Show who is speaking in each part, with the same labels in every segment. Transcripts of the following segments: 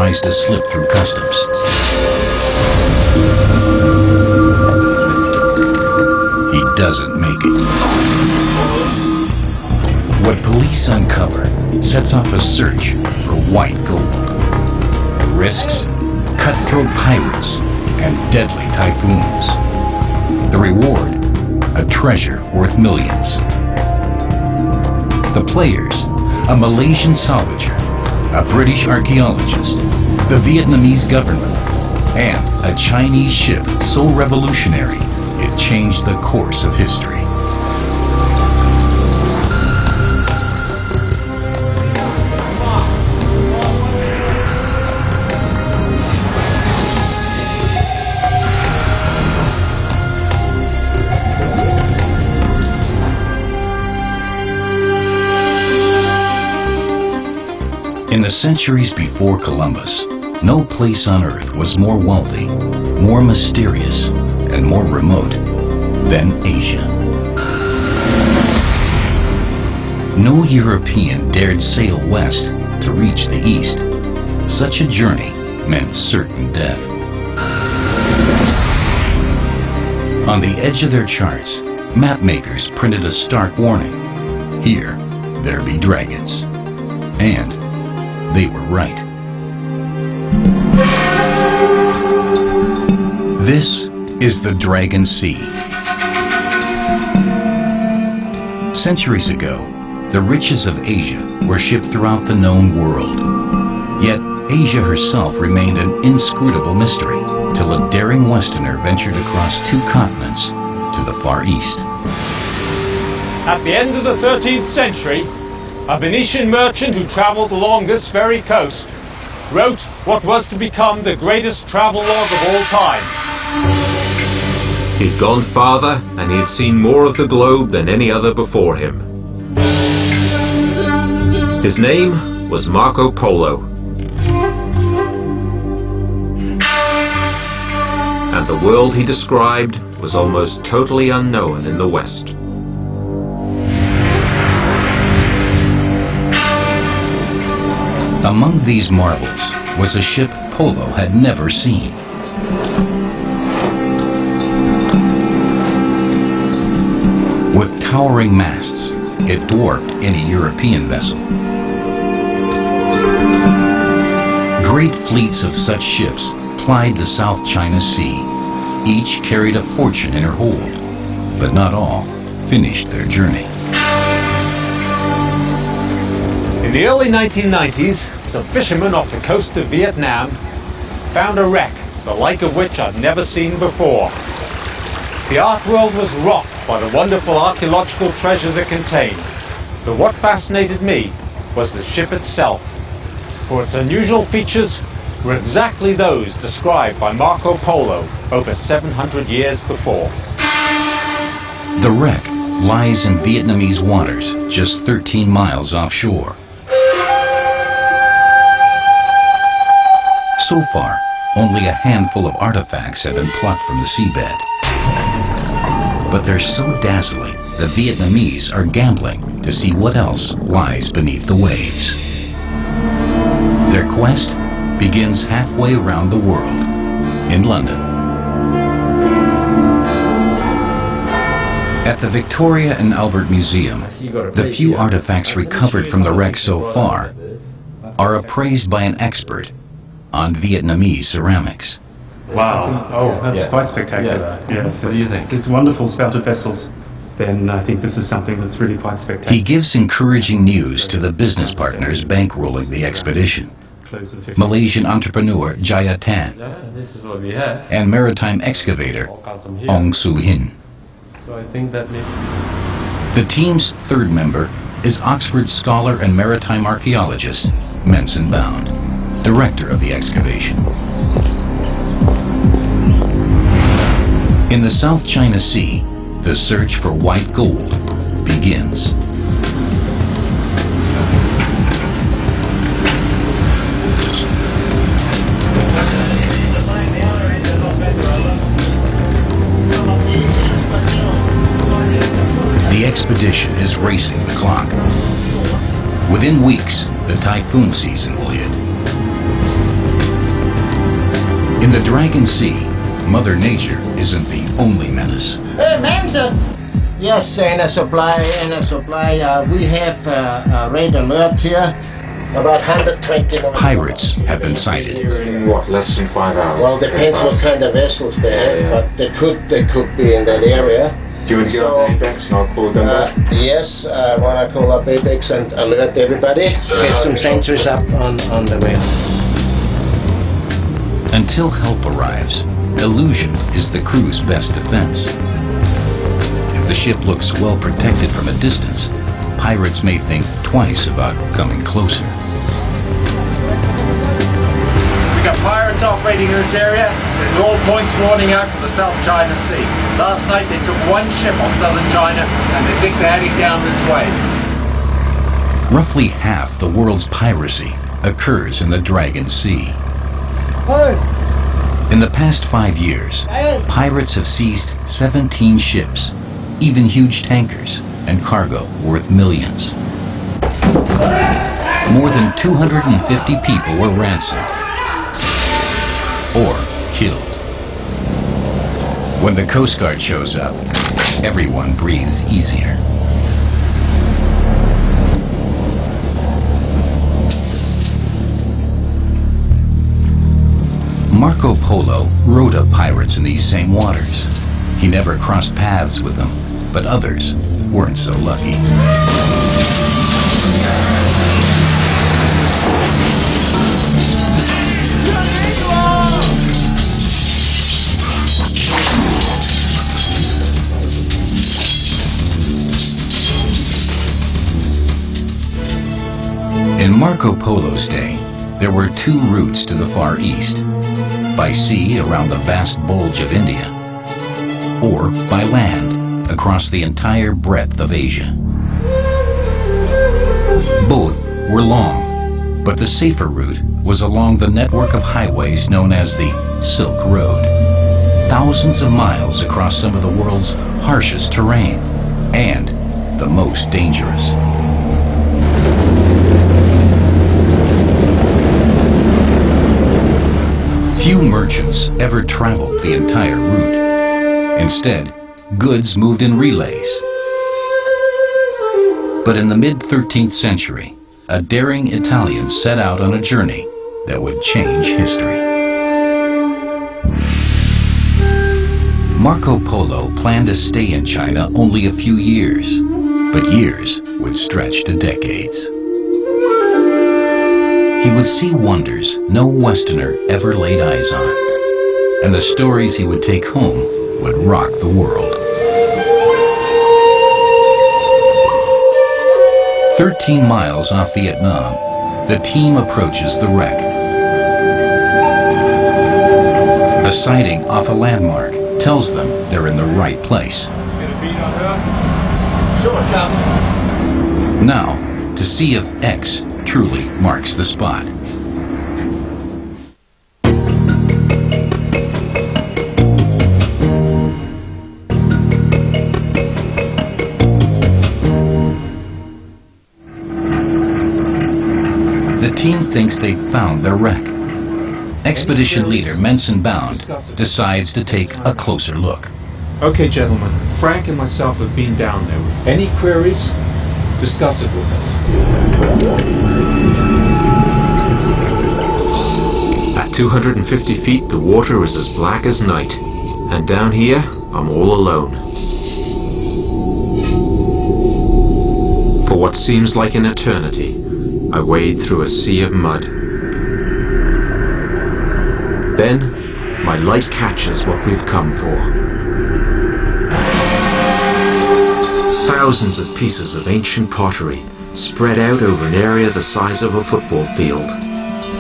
Speaker 1: tries to slip through customs. He doesn't make it. What police uncover sets off a search for white gold. Risks, cutthroat pirates, and deadly typhoons. The reward, a treasure worth millions. The players, a Malaysian salvager, a British archaeologist, the Vietnamese government, and a Chinese ship so revolutionary it changed the course of history. In the centuries before Columbus, no place on Earth was more wealthy, more mysterious, and more remote than Asia. No European dared sail west to reach the east. Such a journey meant certain death. On the edge of their charts, mapmakers printed a stark warning. Here, there be dragons. And they were right. This is the Dragon Sea. Centuries ago, the riches of Asia were shipped throughout the known world. Yet, Asia herself remained an inscrutable mystery till a daring Westerner ventured across 2 continents to the Far East.
Speaker 2: At the end of the 13th century, a Venetian merchant who traveled along this very coast wrote what was to become the greatest travelogue of all time.
Speaker 3: He'd gone farther and he had seen more of the globe than any other before him. His name was Marco Polo. And the world he described was almost totally unknown in the West.
Speaker 1: Among these marvels was a ship Polo had never seen. With towering masts, it dwarfed any European vessel. Great fleets of such ships plied the South China Sea. Each carried a fortune in her hold, but not all finished their journey.
Speaker 2: In the early 1990s, some fishermen off the coast of Vietnam found a wreck, the like of which I'd never seen before. The art world was rocked by the wonderful archaeological treasures it contained. But what fascinated me was the ship itself, for its unusual features were exactly those described by Marco Polo over 700 years before.
Speaker 1: The wreck lies in Vietnamese waters, just 13 miles offshore. So far, only a handful of artifacts have been plucked from the seabed. But they're so dazzling, the Vietnamese are gambling to see what else lies beneath the waves. Their quest begins halfway around the world, in London. At the Victoria and Albert Museum, the few artifacts recovered from the wreck so far are appraised by an expert on Vietnamese ceramics.
Speaker 4: Wow. Oh, that's quite spectacular. Yeah.
Speaker 5: What do you think?
Speaker 4: These wonderful spouted vessels. Then I think this is something that's really quite spectacular.
Speaker 1: He gives encouraging news to the business partners bankrolling the expedition. Malaysian entrepreneur Jaya Tan
Speaker 5: This is what we have.
Speaker 1: and maritime excavator Ong Soo Hin.
Speaker 5: So I think that maybe...
Speaker 1: The team's third member is Oxford scholar and maritime archaeologist Menson Bound, director of the excavation. In the South China Sea, the search for white gold begins. The expedition is racing the clock. Within weeks, the typhoon season will hit. Dragon Sea, Mother Nature isn't the only menace.
Speaker 6: Hey, Manson! Yes, in a supply, we have a red alert here. About 120 knots.
Speaker 1: Pirates have been sighted.
Speaker 3: In what, less than 5 hours?
Speaker 6: Well, depends what kind of vessels they have, but they could be in that area.
Speaker 3: Do you want to get on Apex and I'll call them back?
Speaker 6: Yes, I want to call up Apex and alert everybody. Get some sentries up on the way.
Speaker 1: Until help arrives, illusion is the crew's best defense. If the ship looks well protected from a distance, pirates may think twice about coming closer.
Speaker 7: We got pirates operating in this area. There's an all points warning out from the South China Sea. Last night they took one ship off southern China and they think they're heading down this way.
Speaker 1: Roughly half the world's piracy occurs in the Dragon Sea. In the past 5 years, pirates have seized 17 ships, even huge tankers, and cargo worth millions. More than 250 people were ransomed or killed. When the Coast Guard shows up, everyone breathes easier. Marco Polo rode up pirates in these same waters. He never crossed paths with them, but others weren't so lucky. In Marco Polo's day, there were 2 routes to the Far East: by sea around the vast bulge of India, or by land across the entire breadth of Asia. Both were long, but the safer route was along the network of highways known as the Silk Road. Thousands of miles across some of the world's harshest terrain, and the most dangerous. Few merchants ever traveled the entire route. Instead, goods moved in relays. But in the mid-13th century, a daring Italian set out on a journey that would change history. Marco Polo planned to stay in China only a few years, but years would stretch to decades. He would see wonders no Westerner ever laid eyes on, and the stories he would take home would rock the world. 13 miles off Vietnam, the team approaches the wreck. A sighting off a landmark tells them they're in the right place. Now, to see if X truly marks the spot. The team thinks they've found their wreck. Expedition leader Menson Bound decides to take a closer look.
Speaker 2: Okay, gentlemen, Frank and myself have been down there. Any queries? Discuss it with us.
Speaker 3: At 250 feet, the water is as black as night, and down here, I'm all alone. For what seems like an eternity, I wade through a sea of mud. Then, my light catches what we've come for. Thousands of pieces of ancient pottery spread out over an area the size of a football field,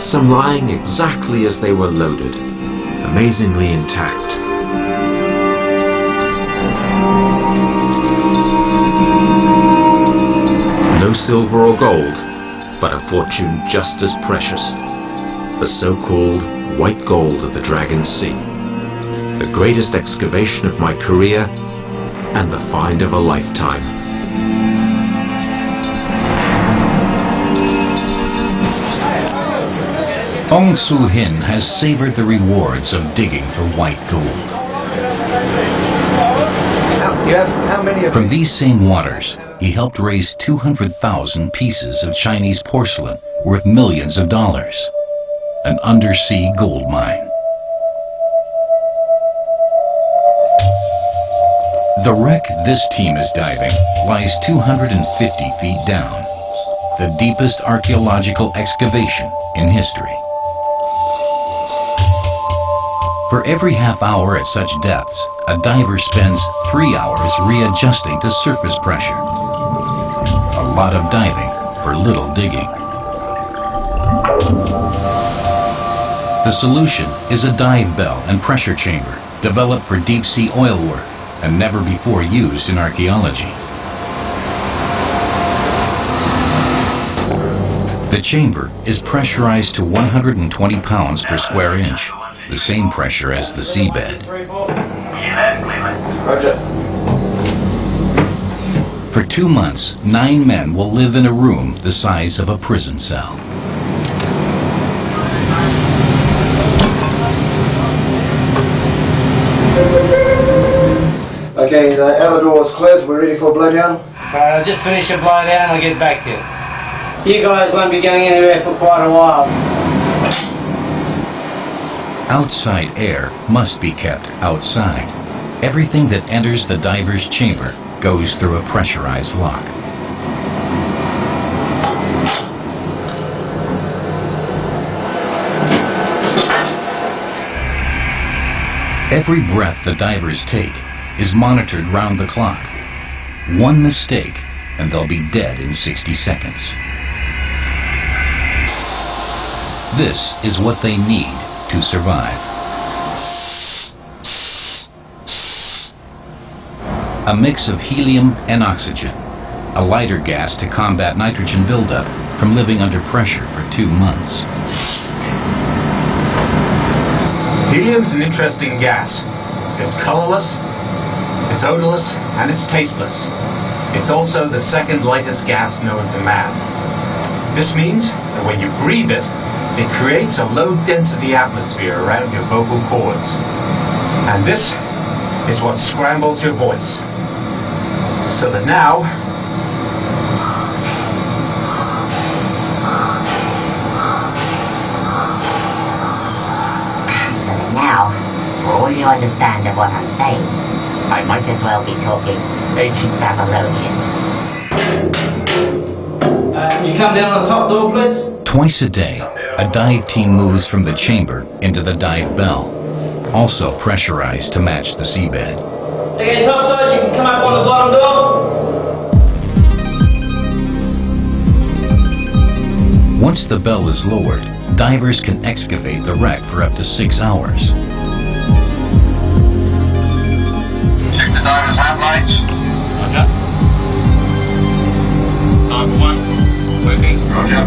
Speaker 3: some lying exactly as they were loaded, amazingly intact. No silver or gold, but a fortune just as precious, the so-called white gold of the Dragon Sea, the greatest excavation of my career and the find of a lifetime.
Speaker 1: Ong Soo Hin has savored the rewards of digging for white gold. From these same waters, he helped raise 200,000 pieces of Chinese porcelain worth millions of dollars. An undersea gold mine. The wreck this team is diving lies 250 feet down, the deepest archaeological excavation in history. For every half hour at such depths, a diver spends 3 hours readjusting to surface pressure. A lot of diving for little digging. The solution is a dive bell and pressure chamber developed for deep-sea oil work and never before used in archaeology. The chamber is pressurized to 120 pounds per square inch, the same pressure as the seabed. For 2 months, 9 men will live in a room the size of a prison cell.
Speaker 8: Okay, the outer door is closed. We're ready for blowdown.
Speaker 9: I'll just finish the blowdown and I'll get back to you. You guys won't be going anywhere for quite a while.
Speaker 1: Outside air must be kept outside. Everything that enters the diver's chamber goes through a pressurized lock. Every breath the divers take is monitored round the clock. One mistake and they'll be dead in 60 seconds. This is what they need to survive. A mix of helium and oxygen, a lighter gas to combat nitrogen buildup from living under pressure for 2 months.
Speaker 10: Helium's an interesting gas. It's colorless, it's odorless, and it's tasteless. It's also the second lightest gas known to man. This means that when you breathe it, it creates a low-density atmosphere around your vocal cords. And this is what scrambles your voice. So that now,
Speaker 11: for all you understand of what I'm saying, I might as well be talking ancient Babylonian.
Speaker 9: Can you come down on the top door, please?
Speaker 1: Twice a day, a dive team moves from the chamber into the dive bell, also pressurized to match the seabed.
Speaker 9: Okay, top side, you can come up on the bottom door.
Speaker 1: Once the bell is lowered, divers can excavate the wreck for up to 6 hours.
Speaker 12: Check the diver's hand lights.
Speaker 10: Roger. Dive 1, working.
Speaker 12: Roger.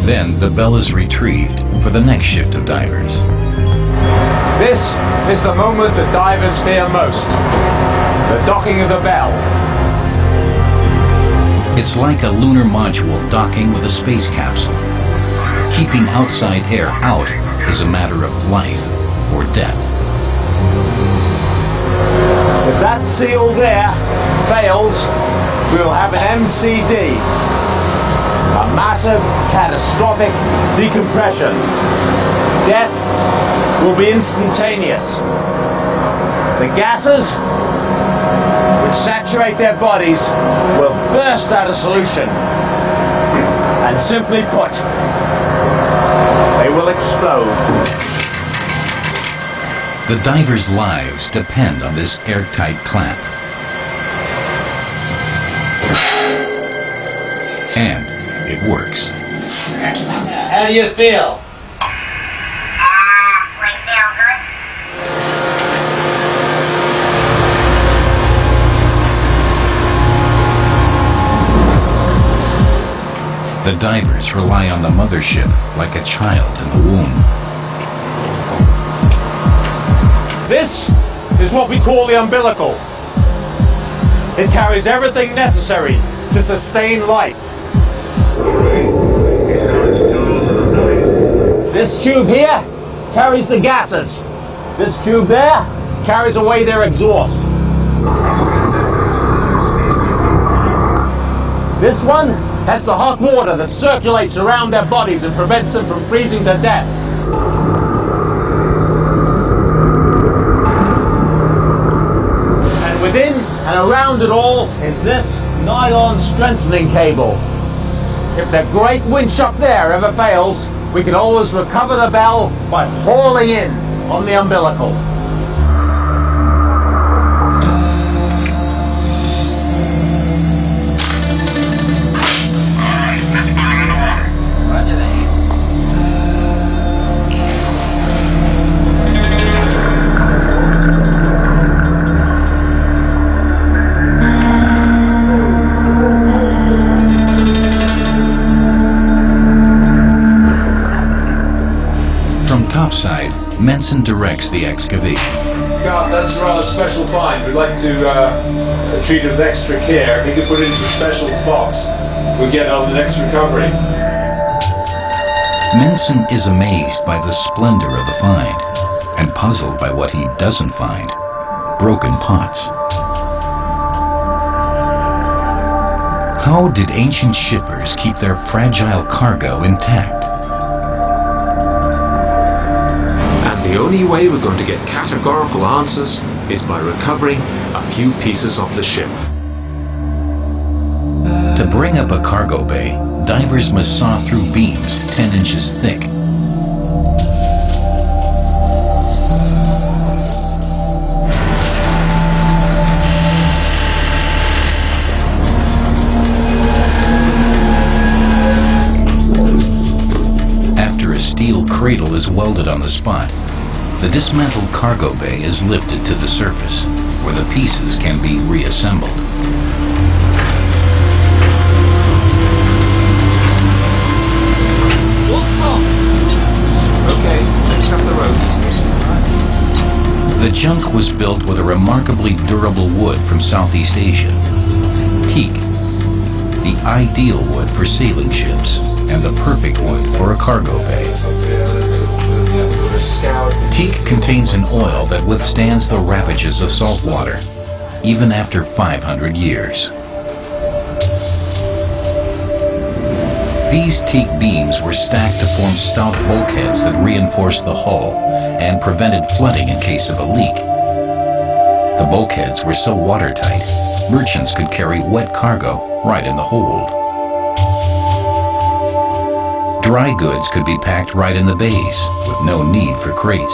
Speaker 1: Then the bell is retrieved for the next shift of divers.
Speaker 2: This is the moment the divers fear most. The docking of the bell.
Speaker 1: It's like a lunar module docking with a space capsule. Keeping outside air out is a matter of life or death.
Speaker 2: If that seal there fails, we'll have an MCD. A massive, catastrophic decompression. Death will be instantaneous. The gases which saturate their bodies will burst out of solution. And simply put, they will explode.
Speaker 1: The divers' lives depend on this airtight clamp. And it works.
Speaker 9: How do you feel?
Speaker 11: We feel good.
Speaker 1: The divers rely on the mothership like a child in the womb.
Speaker 2: This is what we call the umbilical. It carries everything necessary to sustain life. This tube here carries the gases. This tube there carries away their exhaust. This one has the hot water that circulates around their bodies and prevents them from freezing to death. And within and around it all is this nylon strengthening cable. If the great winch up there ever fails, we can always recover the bell by hauling in on the umbilical.
Speaker 1: Topside, Menson directs the excavation.
Speaker 7: God, that's a rather special find. We'd like to treat it with extra care. If you could put it into a special box, we'll get on the next recovery.
Speaker 1: Menson is amazed by the splendor of the find and puzzled by what he doesn't find: broken pots. How did ancient shippers keep their fragile cargo intact?
Speaker 3: The only way we're going to get categorical answers is by recovering a few pieces of the ship.
Speaker 1: To bring up a cargo bay, divers must saw through beams 10 inches thick. After a steel cradle is welded on the spot, the dismantled cargo bay is lifted to the surface, where the pieces can be reassembled.
Speaker 3: Okay, let's cut the ropes.
Speaker 1: The junk was built with a remarkably durable wood from Southeast Asia, teak, the ideal wood for sailing ships, and the perfect wood for a cargo bay. Teak contains an oil that withstands the ravages of salt water, even after 500 years. These teak beams were stacked to form stout bulkheads that reinforced the hull and prevented flooding in case of a leak. The bulkheads were so watertight, merchants could carry wet cargo right in the hold. Dry goods could be packed right in the bays, with no need for crates.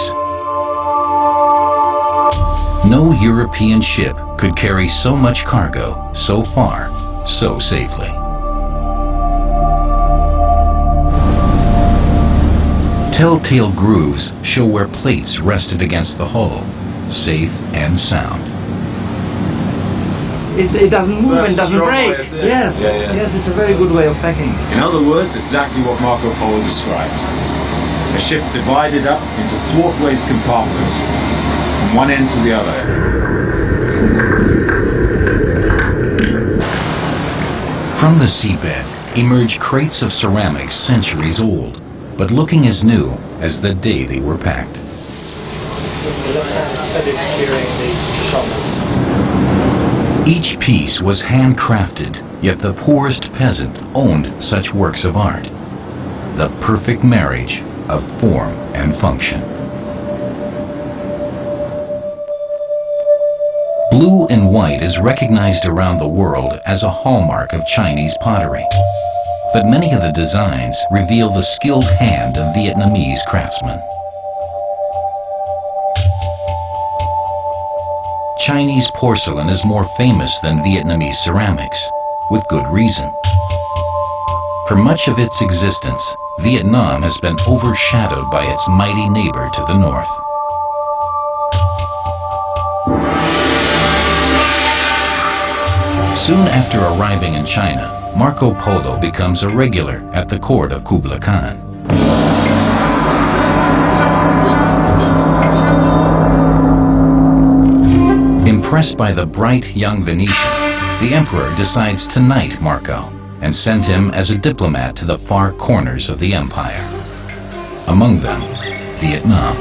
Speaker 1: No European ship could carry so much cargo so far, so safely. Telltale grooves show where plates rested against the hull, safe and sound.
Speaker 13: It doesn't move and doesn't break. Yes, yes, it's a very good way of packing.
Speaker 10: In other words, exactly what Marco Polo describes. A ship divided up into thwartways compartments, from one end to the other.
Speaker 1: From the seabed emerge crates of ceramics centuries old, but looking as new as the day they were packed. Each piece was handcrafted, yet the poorest peasant owned such works of art. The perfect marriage of form and function. Blue and white is recognized around the world as a hallmark of Chinese pottery. But many of the designs reveal the skilled hand of Vietnamese craftsmen. Chinese porcelain is more famous than Vietnamese ceramics, with good reason. For much of its existence, Vietnam has been overshadowed by its mighty neighbor to the north. Soon after arriving in China, Marco Polo becomes a regular at the court of Kublai Khan. Impressed by the bright young Venetian, the emperor decides to knight Marco and send him as a diplomat to the far corners of the empire. among them Vietnam.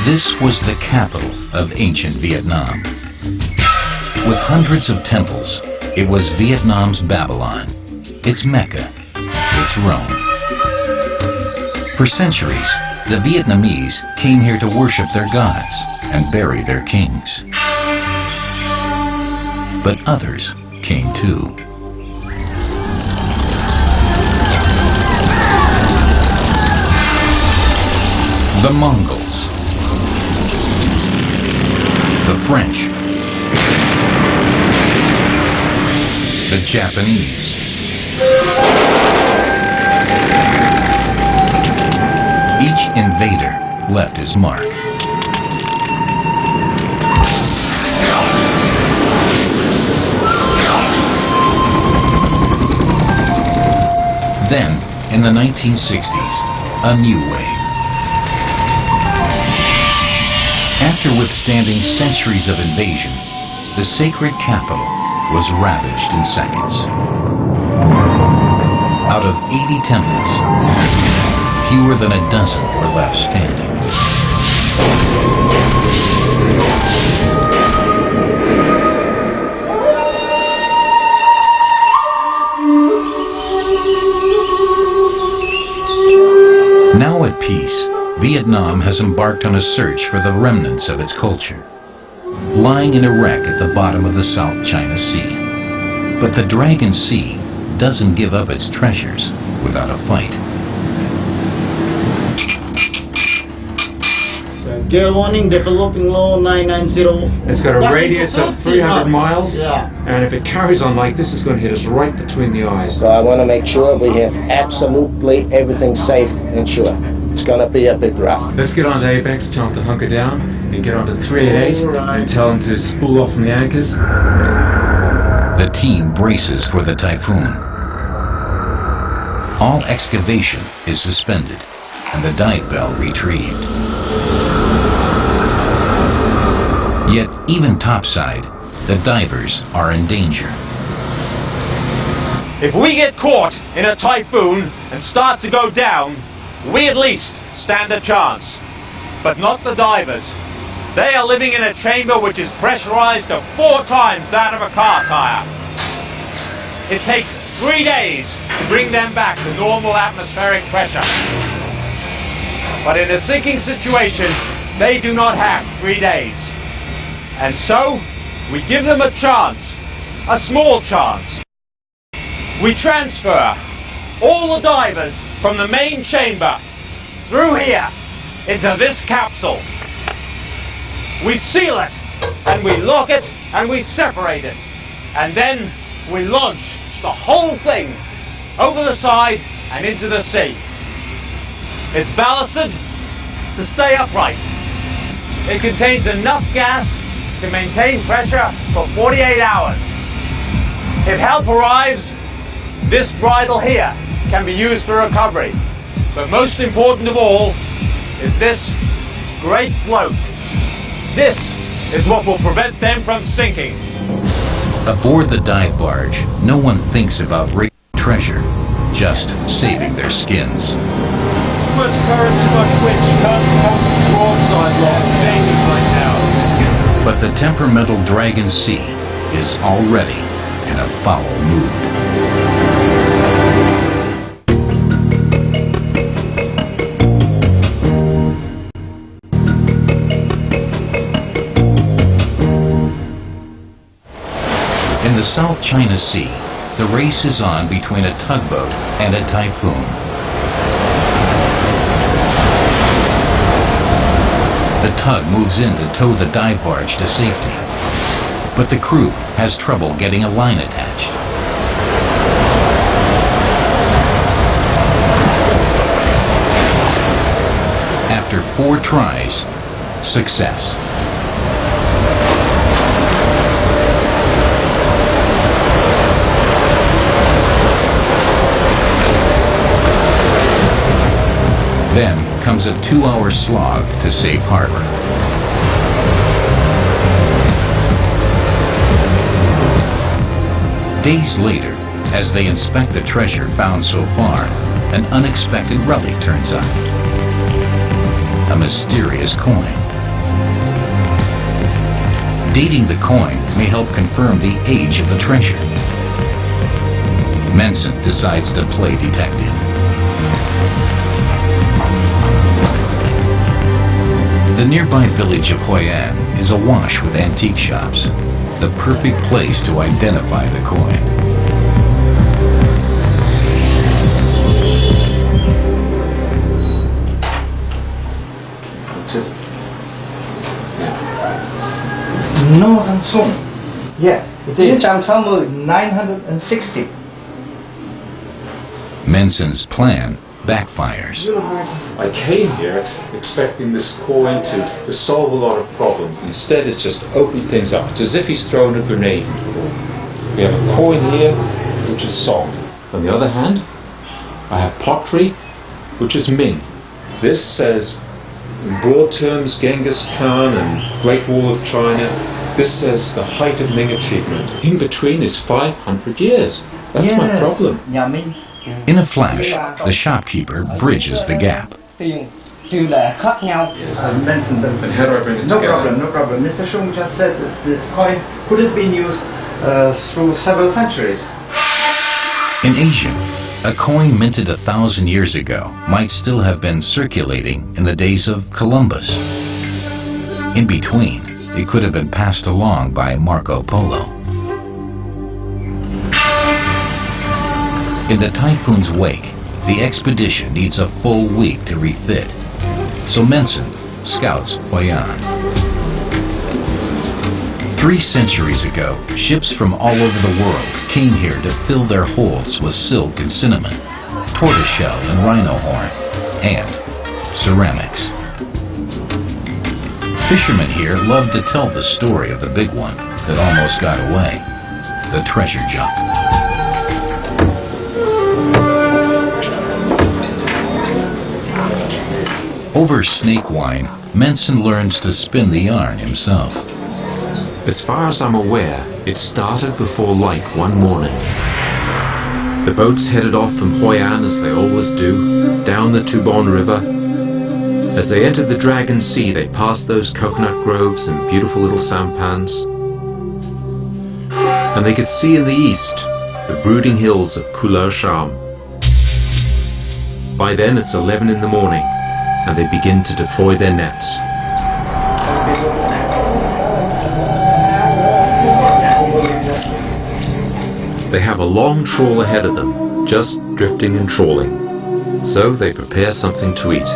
Speaker 1: This was the capital of ancient Vietnam. With hundreds of temples, it was Vietnam's Babylon, its Mecca, its Rome. For centuries, the Vietnamese came here to worship their gods and bury their kings. But others came too. The Mongols, the French, the Japanese, each invader left his mark. Then, in the 1960s, a new wave. After withstanding centuries of invasion, the sacred capital was ravaged in seconds. Out of 80 temples, fewer than a dozen were left standing. Now at peace, Vietnam has embarked on a search for the remnants of its culture, lying in a wreck at the bottom of the South China Sea. But the Dragon Sea doesn't give up its treasures without a fight.
Speaker 13: Gale warning, developing low 990.
Speaker 2: It's got a radius of 300 miles,
Speaker 6: Yeah.
Speaker 2: and if it carries on like this, it's going to hit us right between the eyes.
Speaker 6: So I want to make sure we have absolutely everything safe and sure. It's going to be a bit rough.
Speaker 2: Let's get on to Apex, tell them to hunker down, and get on to 388, and tell them to spool off from the anchors.
Speaker 1: The team braces for the typhoon. All excavation is suspended, and the dive bell retrieved. Yet, even topside, the divers are in danger.
Speaker 7: If we get caught in a typhoon and start to go down, we at least stand a chance. But not the divers. They are living in a chamber which is pressurized to 4 times that of a car tire. It takes 3 days to bring them back to normal atmospheric pressure. But in a sinking situation, they do not have 3 days. And so, we give them a chance, a small chance. We transfer all the divers from the main chamber through here into this capsule. We seal it, and we lock it, and we separate it. And then we launch the whole thing over the side and into the sea. It's ballasted to stay upright. It contains enough gas to maintain pressure for 48 hours. If help arrives, this bridle here can be used for recovery. But most important of all is this great float. This is what will prevent them from sinking.
Speaker 1: Aboard the dive barge, no one thinks about raising treasure, just saving their skins.
Speaker 7: Too much current, too much wind. You can't hold the broadside long. It's dangerous right now.
Speaker 1: But the temperamental Dragon Sea is already in a foul mood. In the South China Sea, the race is on between a tugboat and a typhoon. The tug moves in to tow the dive barge to safety, but the crew has trouble getting a line attached. After 4 tries, success. Then comes a 2-hour slog to safe harbor. Days later, As they inspect the treasure found so far, an unexpected relic turns up. A mysterious coin. Dating the coin may help confirm the age of the treasure. Menson decides to play detective. The nearby village of Hoi An is awash with antique shops, the perfect place to identify the coin.
Speaker 14: That's it.
Speaker 13: Northern Song. Yeah, it is. 960.
Speaker 1: Menson's plan backfires.
Speaker 3: I came here expecting this coin to solve a lot of problems. Instead, it's just opened things up. It's as if he's thrown a grenade into the room. We have a coin here, which is Song. On the other hand, I have pottery, which is Ming. This says, in broad terms, Genghis Khan and Great Wall of China. This says the height of Ming achievement. In between is 500 years. That's my problem.
Speaker 1: In a flash, the shopkeeper bridges the gap.
Speaker 13: Yes, Menson them.
Speaker 3: And how do I bring it
Speaker 13: No
Speaker 3: together?
Speaker 13: problem, no problem. Mr. Shung just said that this coin could have been used through several centuries.
Speaker 1: In Asia, a coin minted 1,000 years ago might still have been circulating in the days of Columbus. In between, it could have been passed along by Marco Polo. In the typhoon's wake, the expedition needs a full week to refit, so Menson scouts Hoi An. 3 centuries ago, ships from all over the world came here to fill their holds with silk and cinnamon, tortoiseshell and rhino horn, and ceramics. Fishermen here loved to tell the story of the big one that almost got away, the treasure jump. Over snake wine, Menson learns to spin the yarn himself.
Speaker 3: As far as I'm aware, it started before light one morning. The boats headed off from Hoi An, as they always do, down the Tubon River. As they entered the Dragon Sea, they passed those coconut groves and beautiful little sampans. And they could see in the east the brooding hills of Couleur Charme. By then it's 11 in the morning, and they begin to deploy their nets. They have a long trawl ahead of them, just drifting and trawling. So they prepare something to eat.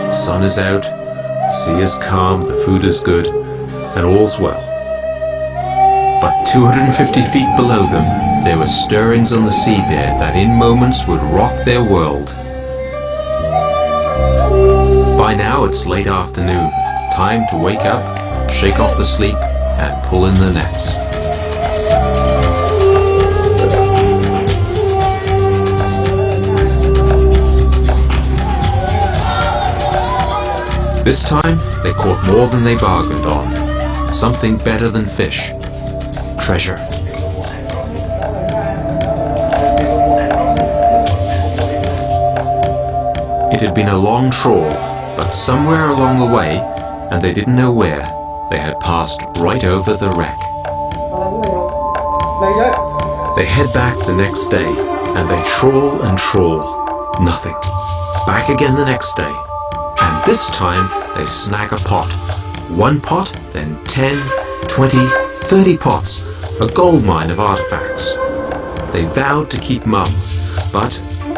Speaker 3: The sun is out, the sea is calm, the food is good, and all's well. But 250 feet below them, there were stirrings on the seabed that in moments would rock their world. By now it's late afternoon, time to wake up, shake off the sleep, and pull in the nets. This time, they caught more than they bargained on. Something better than fish. Treasure. It had been a long trawl, but somewhere along the way, and they didn't know where, they had passed right over the wreck. They head back the next day, and they trawl and trawl. Nothing. Back again the next day. And this time, they snag a pot. 1 pot, then 10, 20, 30 pots. A gold mine of artifacts. They vowed to keep mum, but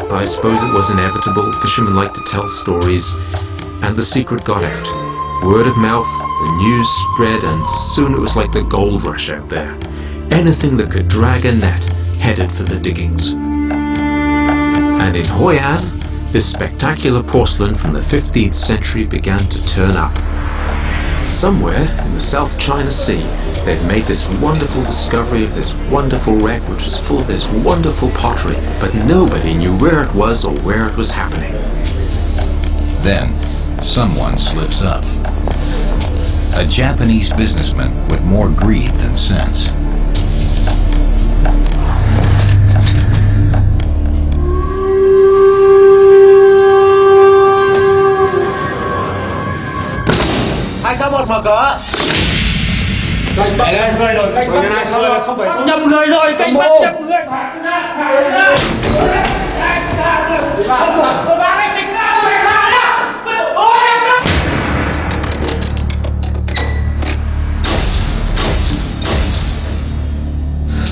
Speaker 3: I suppose it was inevitable. Fishermen like to tell stories, and the secret got out. Word of mouth, the news spread, and soon it was like the gold rush out there. Anything that could drag a net headed for the diggings. And in Hoi An, this spectacular porcelain from the 15th century began to turn up. Somewhere in the South China Sea, they'd made this wonderful discovery of this wonderful wreck which was full of this wonderful pottery, but nobody knew where it was or where it was happening.
Speaker 1: Then, someone slips up. A Japanese businessman with more greed than sense.
Speaker 13: không phải nhầm người rồi, cái bắt nhầm người.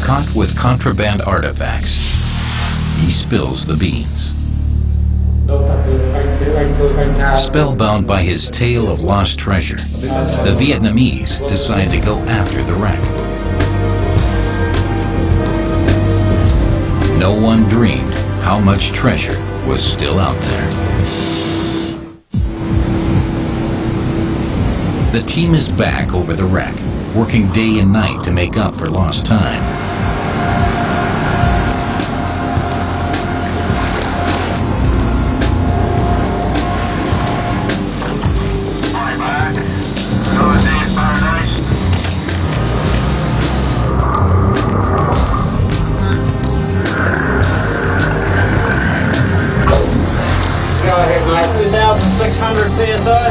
Speaker 1: Caught with contraband artifacts, he spills the beans. Spellbound by his tale of lost treasure, the Vietnamese decide to go after the wreck. No one dreamed how much treasure was still out there. The team is back over the wreck, working day and night to make up for lost time.
Speaker 9: Go ahead, mate. 2,600 PSI.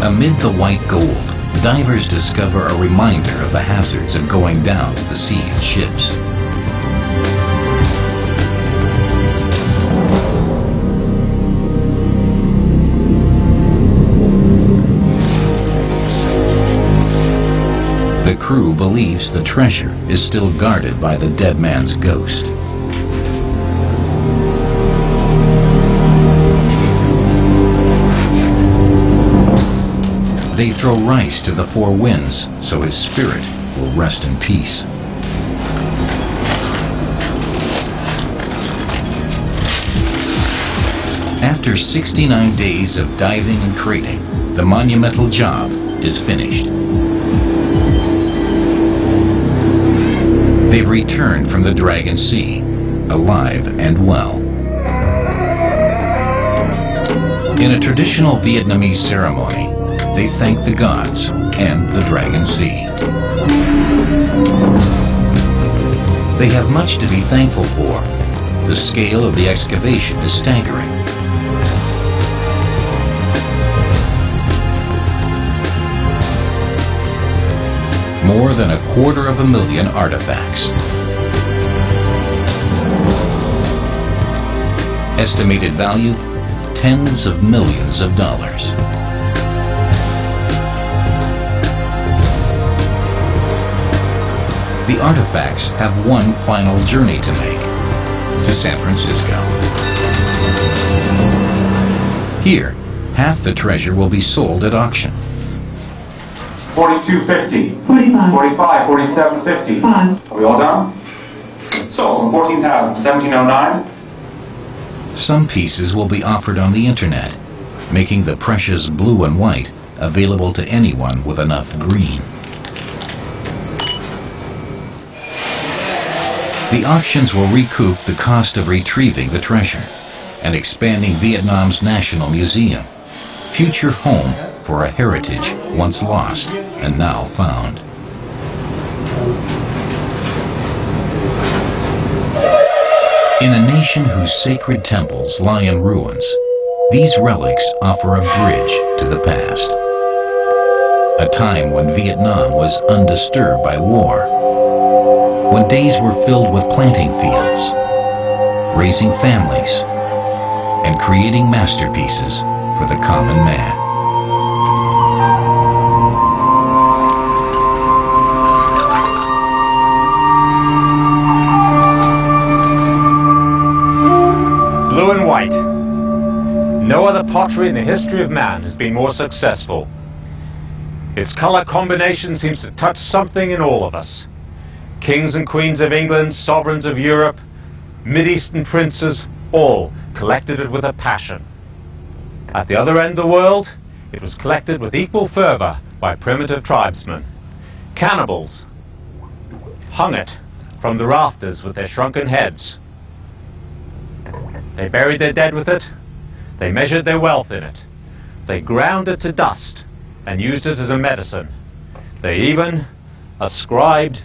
Speaker 1: Amid the white gold, divers discover a reminder of the hazards of going down to the sea in ships. The crew believes the treasure is still guarded by the dead man's ghost. They throw rice to the four winds so his spirit will rest in peace. After 69 days of diving and crating, the monumental job is finished. They've returned from the Dragon Sea, alive and well. In a traditional Vietnamese ceremony, they thank the gods and the Dragon Sea. They have much to be thankful for. The scale of the excavation is staggering. More than 250,000 artifacts. Estimated value, tens of millions of dollars. The artifacts have one final journey to make, to San Francisco. Here, half the treasure will be sold at auction.
Speaker 12: 42.50.
Speaker 14: 45.
Speaker 12: 45. 47.50.
Speaker 14: 5.
Speaker 12: Are we all done? So, 14,000. 1709.
Speaker 1: Some pieces will be offered on the internet, making the precious blue and white available to anyone with enough green. The auctions will recoup the cost of retrieving the treasure and expanding Vietnam's National Museum, future home for a heritage once lost and now found. In a nation whose sacred temples lie in ruins, these relics offer a bridge to the past. A time when Vietnam was undisturbed by war, when days were filled with planting fields, raising families, and creating masterpieces for the common man.
Speaker 2: Blue and white. No other pottery in the history of man has been more successful. Its color combination seems to touch something in all of us. Kings and queens of England, sovereigns of Europe, Mid-Eastern princes, all collected it with a passion. At the other end of the world, it was collected with equal fervor by primitive tribesmen. Cannibals hung it from the rafters with their shrunken heads. They buried their dead with it. They measured their wealth in it. They ground it to dust and used it as a medicine. They even ascribed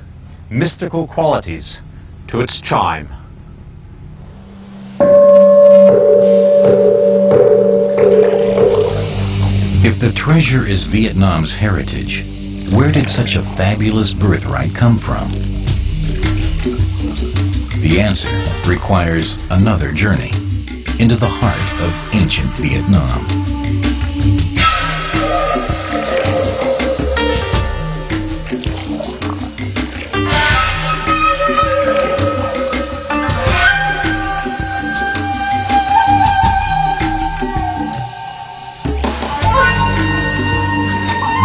Speaker 2: mystical qualities to its chime.
Speaker 1: If the treasure is Vietnam's heritage, where did such a fabulous birthright come from? The answer requires another journey into the heart of ancient Vietnam.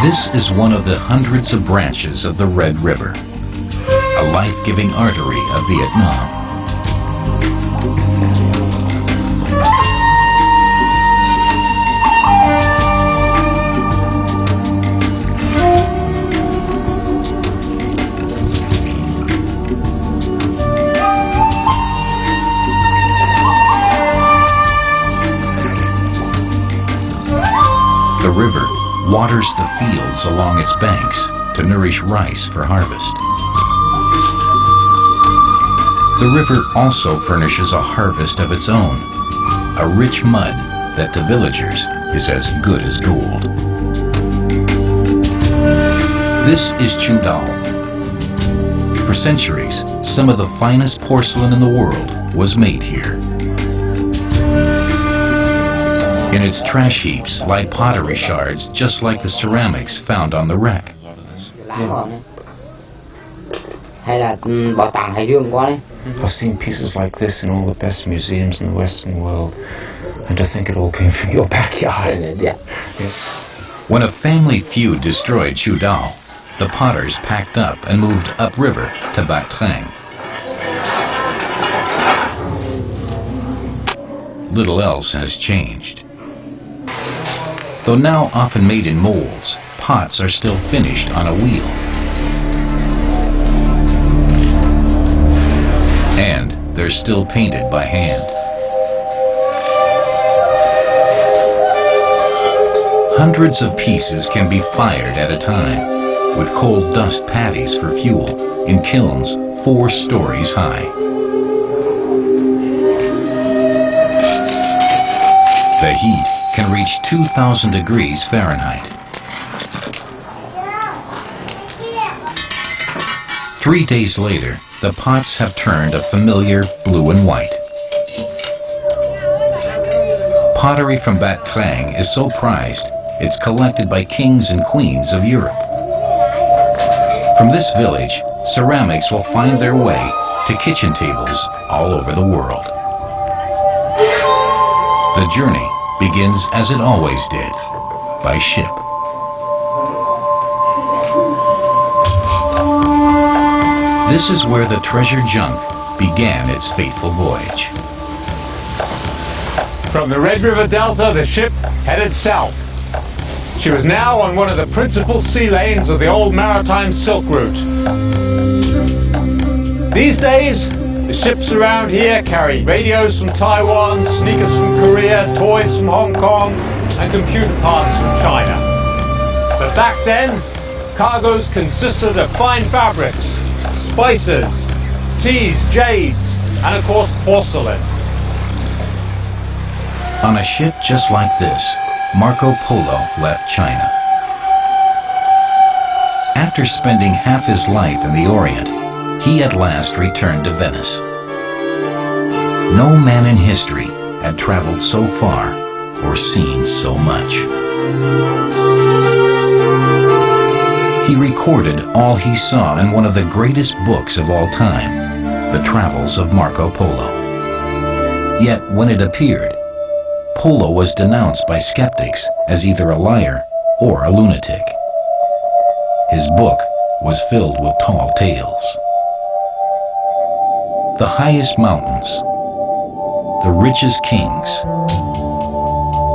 Speaker 1: This is one of the hundreds of branches of the Red River, a life-giving artery of Vietnam. The river waters the fields along its banks to nourish rice for harvest. The river also furnishes a harvest of its own, a rich mud that to villagers is as good as gold. This is Chu Dao. For centuries, some of the finest porcelain in the world was made here. In its trash heaps lie pottery shards just like the ceramics found on the wreck.
Speaker 3: I've seen pieces like this in all the best museums in the Western world, and to think it all came from your backyard.
Speaker 1: When a family feud destroyed Chu Dao, the potters packed up and moved upriver to Bac Trang. Little else has changed. Though now often made in molds, pots are still finished on a wheel. And they're still painted by hand. Hundreds of pieces can be fired at a time, with coal dust patties for fuel, in kilns 4 stories high. The heat can reach 2,000 degrees Fahrenheit. 3 days later, the pots have turned a familiar blue and white. Pottery from Bac Trang is so prized, it's collected by kings and queens of Europe. From this village, ceramics will find their way to kitchen tables all over the world. The journey begins as it always did, by ship. This is where the treasure junk began its fateful voyage.
Speaker 2: From the Red River Delta, the ship headed south. She was now on one of the principal sea lanes of the old maritime Silk Route. These days, the ships around here carry radios from Taiwan, sneakers from Korea, toys from Hong Kong, and computer parts from China. But back then, cargoes consisted of fine fabrics, spices, teas, jades, and of course porcelain.
Speaker 1: On a ship just like this, Marco Polo left China. After spending half his life in the Orient, he at last returned to Venice. No man in history had traveled so far or seen so much. He recorded all he saw in one of the greatest books of all time, The Travels of Marco Polo. Yet when it appeared, Polo was denounced by skeptics as either a liar or a lunatic. His book was filled with tall tales. The highest mountains, the richest kings,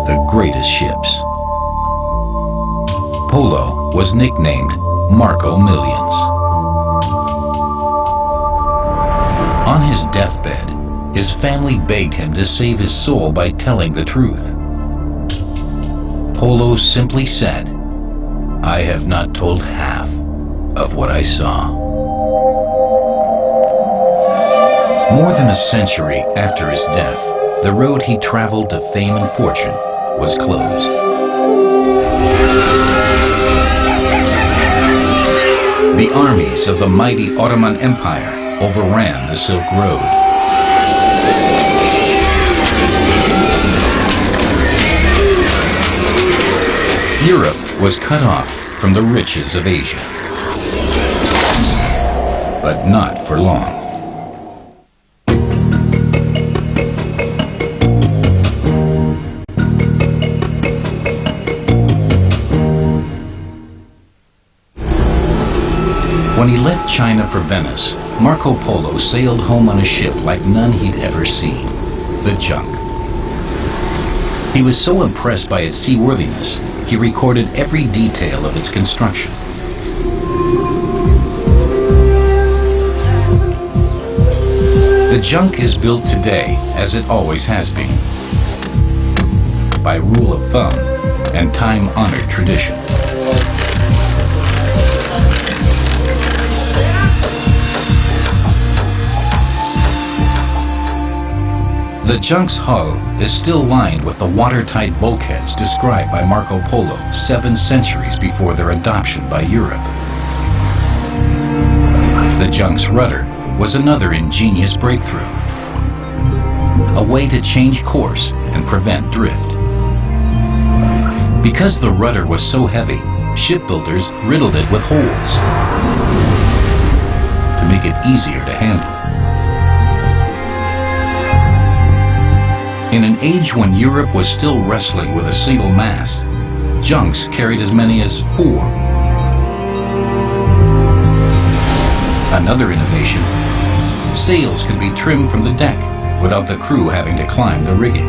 Speaker 1: the greatest ships. Polo was nicknamed Marco Millions. On his deathbed, his family begged him to save his soul by telling the truth. Polo simply said, "I have not told half of what I saw." More than a century after his death, the road he traveled to fame and fortune was closed. The armies of the mighty Ottoman Empire overran the Silk Road. Europe was cut off from the riches of Asia. But not for long. When he left China for Venice, Marco Polo sailed home on a ship like none he'd ever seen, the Junk. He was so impressed by its seaworthiness, he recorded every detail of its construction. The Junk is built today as it always has been, by rule of thumb and time-honored tradition. The Junk's hull is still lined with the watertight bulkheads described by Marco Polo 7 centuries before their adoption by Europe. The Junk's rudder was another ingenious breakthrough, a way to change course and prevent drift. Because the rudder was so heavy, shipbuilders riddled it with holes to make it easier to handle. In an age when Europe was still wrestling with a single mast, junks carried as many as 4. Another innovation, sails could be trimmed from the deck without the crew having to climb the rigging.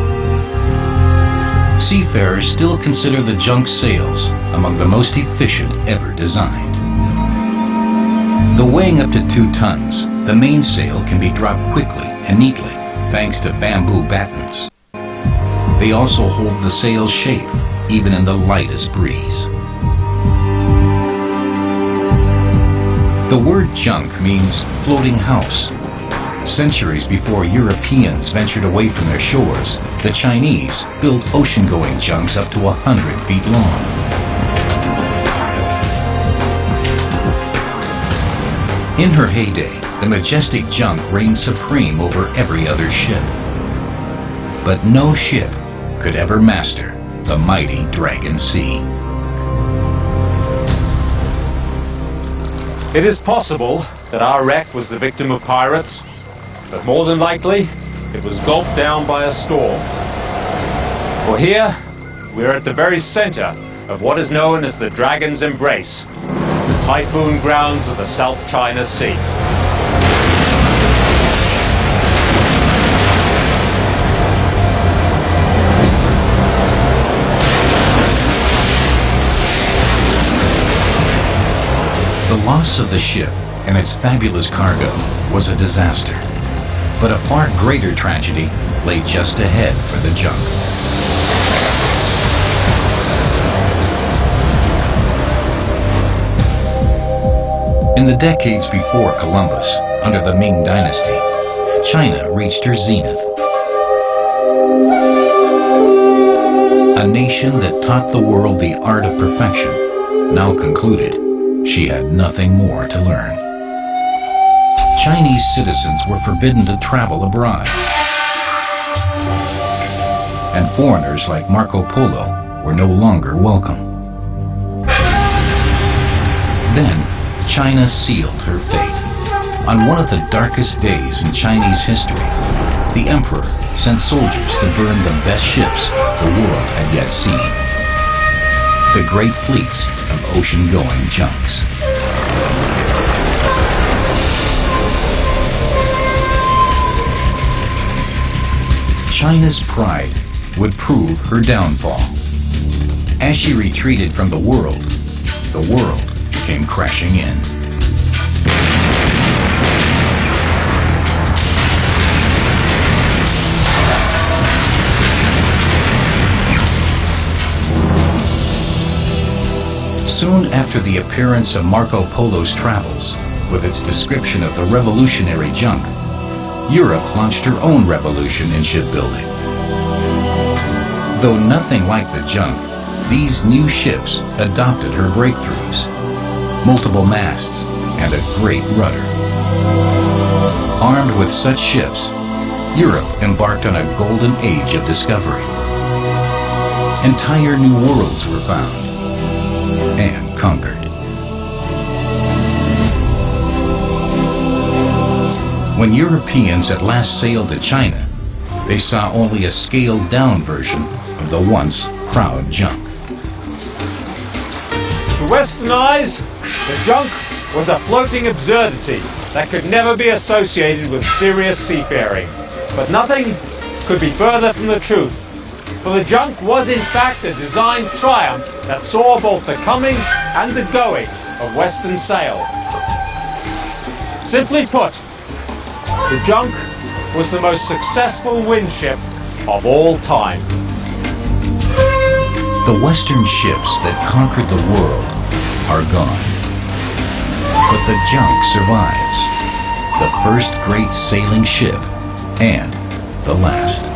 Speaker 1: Seafarers still consider the junk sails among the most efficient ever designed. Though weighing up to 2 tons, the mainsail can be dropped quickly and neatly thanks to bamboo battens. They also hold the sail's shape, even in the lightest breeze. The word junk means floating house. Centuries before Europeans ventured away from their shores, the Chinese built ocean-going junks up to 100 feet long. In her heyday, the majestic junk reigned supreme over every other ship. But no ship could ever master the mighty Dragon Sea.
Speaker 2: It is possible that our wreck was the victim of pirates, but more than likely, it was gulped down by a storm. For here, we're at the very center of what is known as the Dragon's Embrace, the typhoon grounds of the South China Sea.
Speaker 1: The loss of the ship and its fabulous cargo was a disaster, but a far greater tragedy lay just ahead for the junk. In the decades before Columbus, under the Ming Dynasty, China reached her zenith. A nation that taught the world the art of perfection now concluded she had nothing more to learn. Chinese citizens were forbidden to travel abroad, and foreigners like Marco Polo were no longer welcome. Then, China sealed her fate. On one of the darkest days in Chinese history, the emperor sent soldiers to burn the best ships the world had yet seen. The great fleets of ocean-going junks. China's pride would prove her downfall. As she retreated from the world came crashing in. Soon after the appearance of Marco Polo's travels, with its description of the revolutionary junk, Europe launched her own revolution in shipbuilding. Though nothing like the junk, these new ships adopted her breakthroughs: multiple masts and a great rudder. Armed with such ships, Europe embarked on a golden age of discovery. Entire new worlds were found and conquered. When Europeans at last sailed to China, they saw only a scaled-down version of the once proud junk.
Speaker 2: To Western eyes, the junk was a floating absurdity that could never be associated with serious seafaring. But nothing could be further from the truth, for the junk was in fact a design triumph that saw both the coming and the going of Western sail. Simply put, the junk was the most successful wind ship of all time.
Speaker 1: The Western ships that conquered the world are gone. But the junk survives. The first great sailing ship and the last.